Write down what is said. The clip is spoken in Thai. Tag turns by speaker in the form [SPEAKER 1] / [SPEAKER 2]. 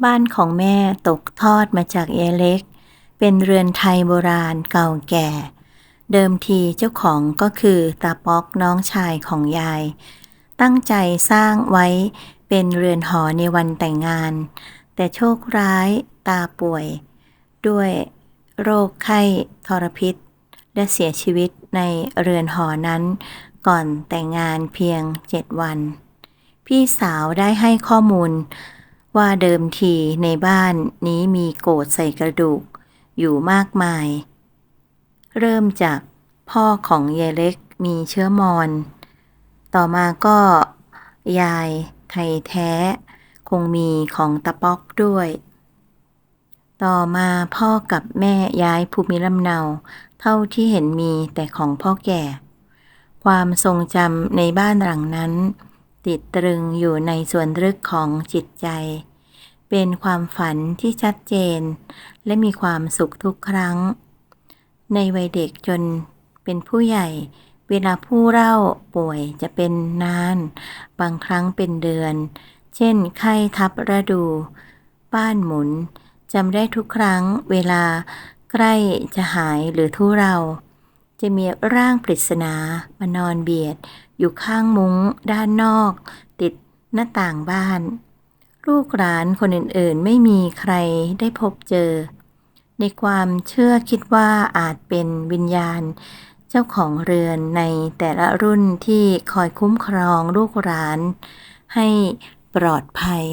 [SPEAKER 1] บ้านของแม่ตกทอดมาจากยายเล็กเป็นเรือนไทยโบราณเก่าแก่เดิมทีเจ้าของก็คือตาป๊อกน้องชายของยายตั้งใจสร้างไว้เป็นเรือนหอในวันแต่งงานแต่โชคร้ายตาป่วยด้วยโรคไข้ทรพิษและเสียชีวิตในเรือนหอนั้นก่อนแต่งงานเพียง7 วันพี่สาวได้ให้ข้อมูลว่าเดิมทีในบ้านนี้มีโกฐใส่กระดูกอยู่มากมายเริ่มจากพ่อของยายเล็กมีเชื้อมอญต่อมาก็ยายไทยแท้คงมีของตาป๊อกด้วยต่อมาพ่อกับแม่ย้ายภูมิลำเนาเท่าที่เห็นมีแต่ของพ่อแก่ความทรงจำในบ้านหลังนั้นติดตรึงอยู่ในส่วนลึกของจิตใจเป็นความฝันที่ชัดเจนและมีความสุขทุกครั้งในวัยเด็กจนเป็นผู้ใหญ่เวลาผู้เล่าป่วยจะเป็นนานบางครั้งเป็นเดือนเช่นไข้ทับฤดูบ้านหมุนจำได้ทุกครั้งเวลาใกล้จะหายหรือทุเราจะมีร่างปริศนามานอนเบียดอยู่ข้างมุ้งด้านนอกติดหน้าต่างบ้านลูกหลานคนอื่นๆไม่มีใครได้พบเจอในความเชื่อคิดว่าอาจเป็นวิญญาณเจ้าของเรือนในแต่ละรุ่นที่คอยคุ้มครองลูกหลานให้ปลอดภัย